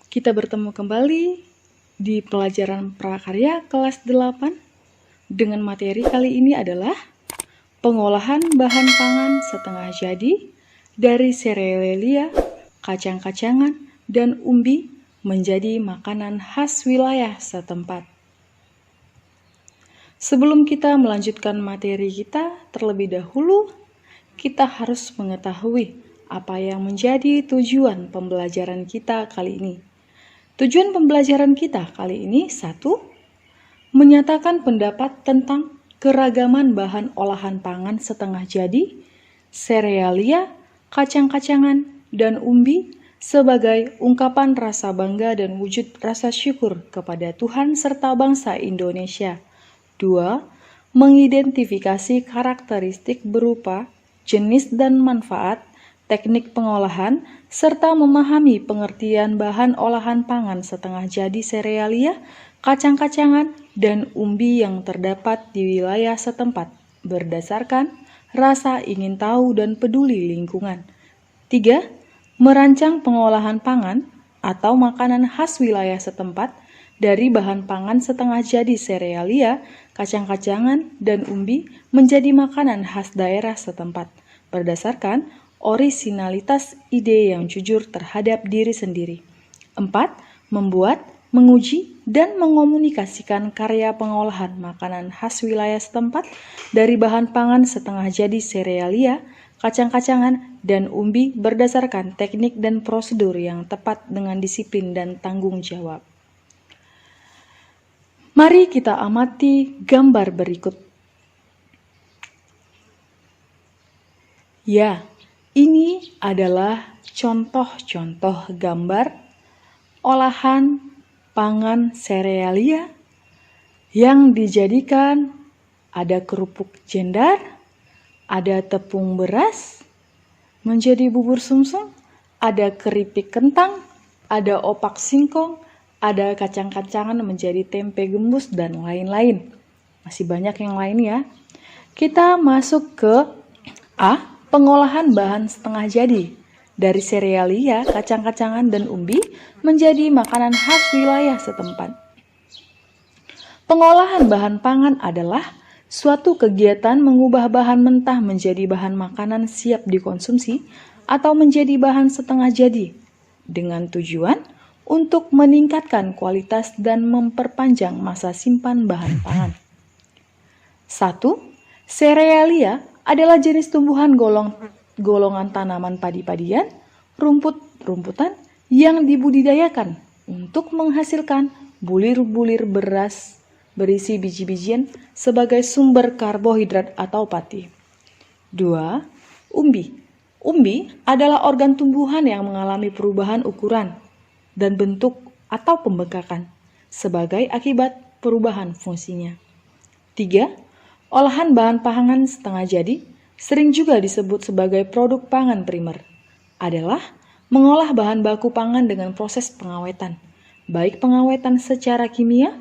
Kita bertemu kembali di pelajaran prakarya kelas 8 dengan materi kali ini adalah pengolahan bahan pangan setengah jadi dari serealia, kacang-kacangan, dan umbi menjadi makanan khas wilayah setempat. Sebelum kita melanjutkan materi kita, terlebih dahulu kita harus mengetahui apa yang menjadi tujuan pembelajaran kita kali ini. Tujuan pembelajaran kita kali ini 1. Menyatakan pendapat tentang keragaman bahan olahan pangan setengah jadi, serealia, kacang-kacangan, dan umbi sebagai ungkapan rasa bangga dan wujud rasa syukur kepada Tuhan serta bangsa Indonesia. 2. Mengidentifikasi karakteristik berupa jenis dan manfaat, teknik pengolahan, serta memahami pengertian bahan olahan pangan setengah jadi serealia, kacang-kacangan, dan umbi yang terdapat di wilayah setempat berdasarkan rasa ingin tahu dan peduli lingkungan. 3. Merancang pengolahan pangan atau makanan khas wilayah setempat dari bahan pangan setengah jadi serealia, kacang-kacangan, dan umbi menjadi makanan khas daerah setempat berdasarkan orisinalitas ide yang jujur terhadap diri sendiri. 4. Membuat, menguji, dan mengomunikasikan karya pengolahan makanan khas wilayah setempat dari bahan pangan setengah jadi serealia, kacang-kacangan, dan umbi berdasarkan teknik dan prosedur yang tepat dengan disiplin dan tanggung jawab. Mari kita amati gambar berikut. Ya, ini adalah contoh-contoh gambar olahan pangan serealia yang dijadikan ada kerupuk jendar, ada tepung beras menjadi bubur sumsum, ada keripik kentang, ada opak singkong, ada kacang-kacangan menjadi tempe gembus, dan lain-lain. Masih banyak yang lain ya. Kita masuk ke A. Pengolahan bahan setengah jadi dari serealia, kacang-kacangan, dan umbi menjadi makanan khas wilayah setempat. Pengolahan bahan pangan adalah suatu kegiatan mengubah bahan mentah menjadi bahan makanan siap dikonsumsi atau menjadi bahan setengah jadi dengan tujuan untuk meningkatkan kualitas dan memperpanjang masa simpan bahan pangan. 1. Serealia adalah jenis tumbuhan golongan tanaman padi-padian, rumput-rumputan yang dibudidayakan untuk menghasilkan bulir-bulir beras berisi biji-bijian sebagai sumber karbohidrat atau pati. 2. Umbi. Umbi adalah organ tumbuhan yang mengalami perubahan ukuran dan bentuk atau pembengkakan sebagai akibat perubahan fungsinya. 3. Olahan bahan pangan setengah jadi, sering juga disebut sebagai produk pangan primer, adalah mengolah bahan baku pangan dengan proses pengawetan, baik pengawetan secara kimia,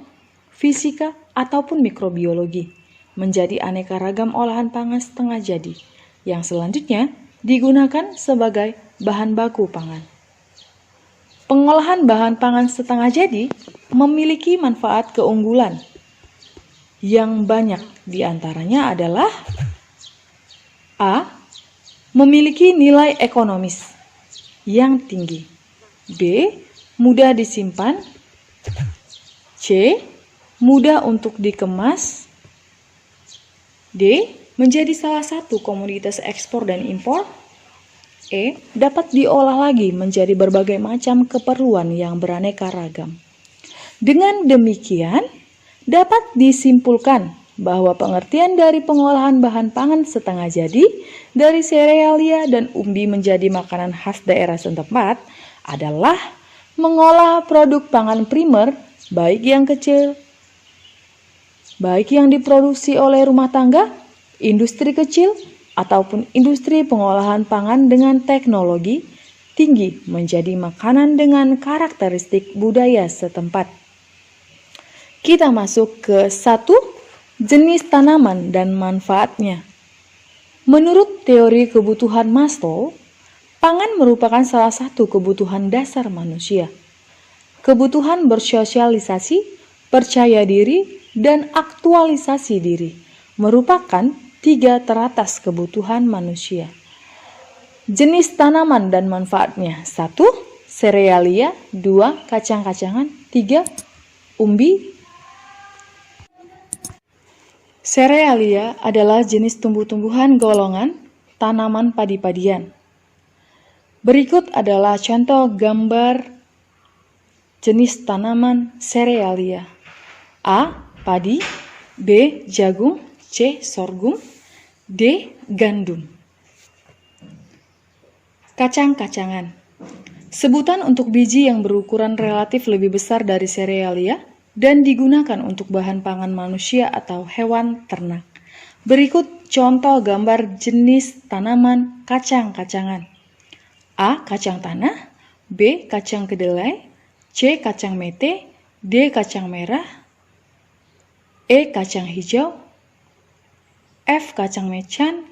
fisika, ataupun mikrobiologi, menjadi aneka ragam olahan pangan setengah jadi, yang selanjutnya digunakan sebagai bahan baku pangan. Pengolahan bahan pangan setengah jadi memiliki manfaat keunggulan yang banyak, diantaranya adalah A. Memiliki nilai ekonomis yang tinggi. B. Mudah disimpan. C. Mudah untuk dikemas. D. Menjadi salah satu komoditas ekspor dan impor. E. Dapat diolah lagi menjadi berbagai macam keperluan yang beraneka ragam. Dengan demikian, dapat disimpulkan bahwa pengertian dari pengolahan bahan pangan setengah jadi dari serealia dan umbi menjadi makanan khas daerah setempat adalah mengolah produk pangan primer, baik yang kecil, baik yang diproduksi oleh rumah tangga, industri kecil, ataupun industri pengolahan pangan dengan teknologi tinggi menjadi makanan dengan karakteristik budaya setempat. Kita masuk ke 1. Jenis tanaman dan manfaatnya. Menurut teori kebutuhan Maslow, pangan merupakan salah satu kebutuhan dasar manusia. kebutuhan bersosialisasi, percaya diri, dan aktualisasi diri merupakan 3 teratas kebutuhan manusia. Jenis tanaman dan manfaatnya: 1. Serealia, 2. Kacang-kacangan, 3. Umbi. Serealia adalah jenis tumbuh-tumbuhan golongan tanaman padi-padian. Berikut adalah contoh gambar jenis tanaman serealia. A. Padi, B. Jagung, C. Sorghum, D. Gandum. Kacang-kacangan. Sebutan untuk biji yang berukuran relatif lebih besar dari serealia dan digunakan untuk bahan pangan manusia atau hewan ternak. Berikut contoh gambar jenis tanaman kacang-kacangan. A. Kacang tanah, B. Kacang kedelai, C. Kacang mete, D. Kacang merah, E. Kacang hijau, F. Kacang mecan,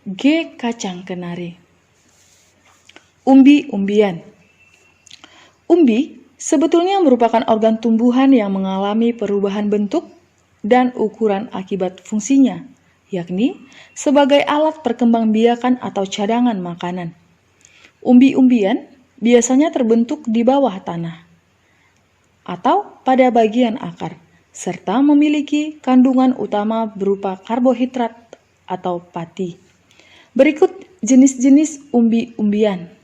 G. Kacang kenari. Umbi-umbian. Umbi sebetulnya merupakan organ tumbuhan yang mengalami perubahan bentuk dan ukuran akibat fungsinya, yakni sebagai alat perkembangbiakan atau cadangan makanan. Umbi-umbian biasanya terbentuk di bawah tanah atau pada bagian akar, serta memiliki kandungan utama berupa karbohidrat atau pati. Berikut jenis-jenis umbi-umbian.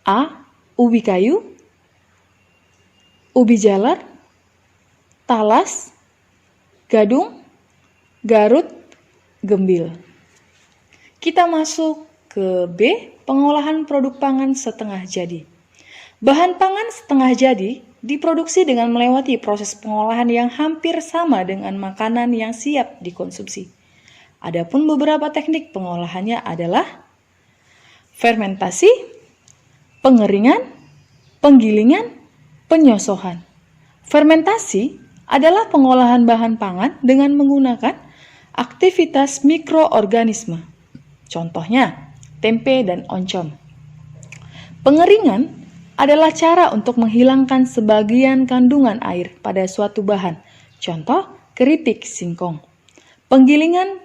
A. Ubi kayu, ubi jalar, talas, gadung, garut, gembil. Kita masuk ke B. Pengolahan produk pangan setengah jadi. Bahan pangan setengah jadi diproduksi dengan melewati proses pengolahan yang hampir sama dengan makanan yang siap dikonsumsi. Adapun beberapa teknik pengolahannya adalah fermentasi, pengeringan, penggilingan, penyosohan. Fermentasi adalah pengolahan bahan pangan dengan menggunakan aktivitas mikroorganisme. Contohnya, tempe dan oncom. Pengeringan adalah cara untuk menghilangkan sebagian kandungan air pada suatu bahan. Contoh, keripik singkong. Penggilingan,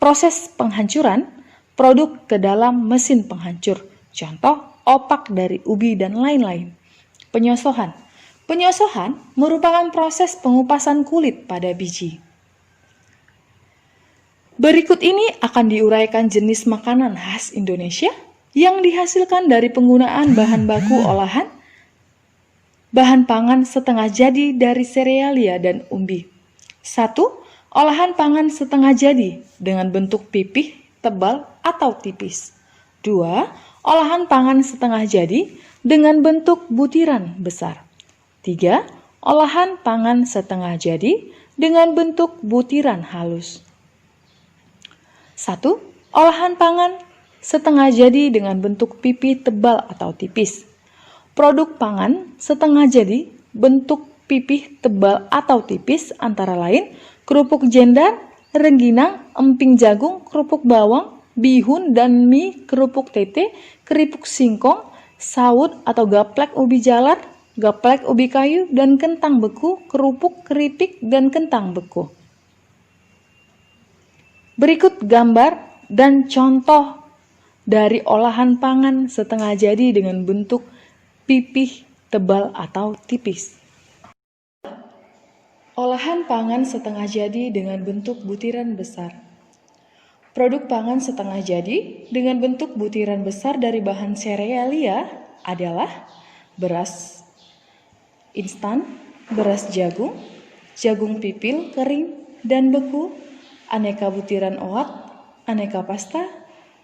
proses penghancuran produk ke dalam mesin penghancur. Contoh, opak dari ubi dan lain-lain. Penyosohan. Penyosohan merupakan proses pengupasan kulit pada biji. Berikut ini akan diuraikan jenis makanan khas Indonesia yang dihasilkan dari penggunaan bahan baku olahan bahan pangan setengah jadi dari serealia dan umbi. 1. Olahan pangan setengah jadi dengan bentuk pipih, tebal, atau tipis. 2. Olahan pangan setengah jadi dengan bentuk butiran besar. 3. Olahan pangan setengah jadi dengan bentuk butiran halus. 1. Olahan pangan setengah jadi dengan bentuk pipih tebal atau tipis. Produk pangan setengah jadi bentuk pipih tebal atau tipis antara lain kerupuk jendar, rengginang, emping jagung, kerupuk bawang, bihun dan mie, kerupuk tete, keripik singkong, saut atau gaplek ubi jalar, gaplek ubi kayu, dan kentang beku, kerupuk, keripik, dan kentang beku. Berikut gambar dan contoh dari olahan pangan setengah jadi dengan bentuk pipih tebal atau tipis. Olahan pangan setengah jadi dengan bentuk butiran besar. Produk pangan setengah jadi dengan bentuk butiran besar dari bahan serealia adalah beras instan, beras jagung, jagung pipil kering dan beku, aneka butiran oat, aneka pasta,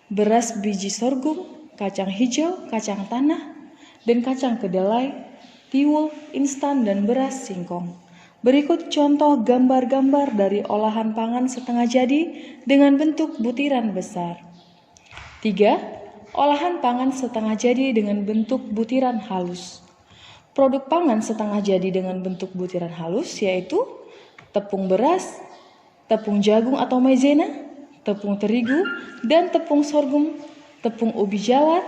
beras biji sorghum, kacang hijau, kacang tanah, dan kacang kedelai, tiwul, instan, dan beras singkong. Berikut contoh gambar-gambar dari olahan pangan setengah jadi dengan bentuk butiran besar. 3. Olahan pangan setengah jadi dengan bentuk butiran halus. Produk pangan setengah jadi dengan bentuk butiran halus yaitu tepung beras, tepung jagung atau maizena, tepung terigu, dan tepung sorghum, tepung ubi jalar,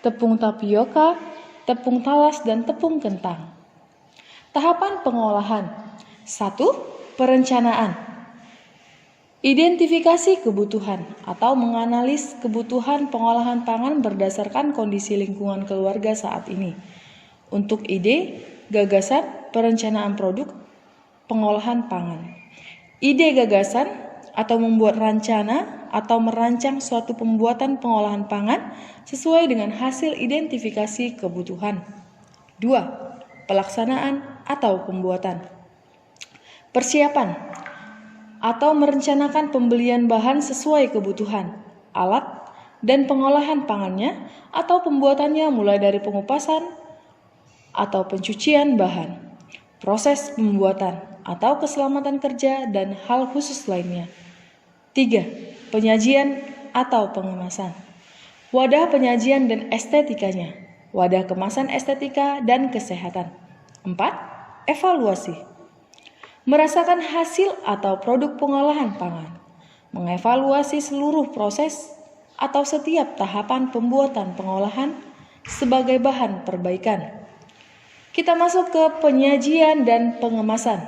tepung tapioka, tepung talas, dan tepung kentang. Tahapan pengolahan. 1. Perencanaan. Identifikasi kebutuhan atau menganalisis kebutuhan pengolahan pangan berdasarkan kondisi lingkungan keluarga saat ini. Untuk ide, gagasan, perencanaan produk, pengolahan pangan. Ide gagasan atau membuat rencana atau merancang suatu pembuatan pengolahan pangan sesuai dengan hasil identifikasi kebutuhan. 2. Pelaksanaan atau pembuatan. Persiapan atau merencanakan pembelian bahan sesuai kebutuhan, alat, dan pengolahan pangannya atau pembuatannya mulai dari pengupasan atau pencucian bahan, proses pembuatan atau keselamatan kerja, dan hal khusus lainnya. 3. Penyajian atau pengemasan. Wadah penyajian dan estetikanya. Wadah kemasan estetika dan kesehatan. 4. Evaluasi. Merasakan hasil atau produk pengolahan pangan. Mengevaluasi seluruh proses atau setiap tahapan pembuatan pengolahan sebagai bahan perbaikan. Kita masuk ke penyajian dan pengemasan.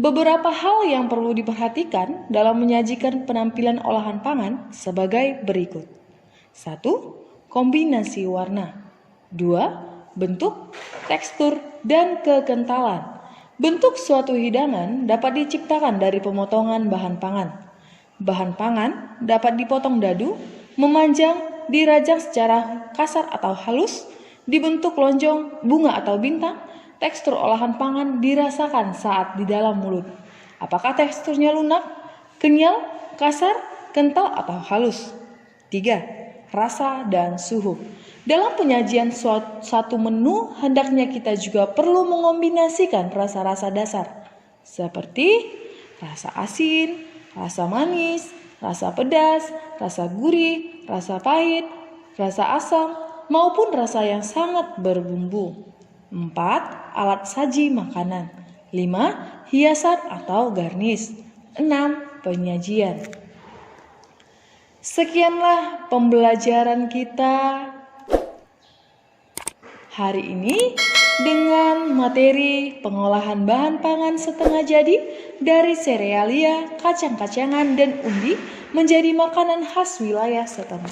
Beberapa hal yang perlu diperhatikan dalam menyajikan penampilan olahan pangan sebagai berikut. 1. Kombinasi warna. 2. Bentuk, tekstur, dan kekentalan. Bentuk suatu hidangan dapat diciptakan dari pemotongan bahan pangan. Bahan pangan dapat dipotong dadu, memanjang, dirajang secara kasar atau halus, dibentuk lonjong, bunga atau bintang. Tekstur olahan pangan dirasakan saat di dalam mulut. Apakah teksturnya lunak, kenyal, kasar, kental, atau halus? 3. Rasa dan suhu. Dalam penyajian suatu menu, hendaknya kita juga perlu mengombinasikan rasa-rasa dasar, seperti rasa asin, rasa manis, rasa pedas, rasa gurih, rasa pahit, rasa asam, maupun rasa yang sangat berbumbu. 4. Alat saji makanan. 5. Hiasan atau garnish. 6. Penyajian. Sekianlah pembelajaran kita hari ini dengan materi pengolahan bahan pangan setengah jadi dari serealia, kacang-kacangan, dan undi menjadi makanan khas wilayah setempat.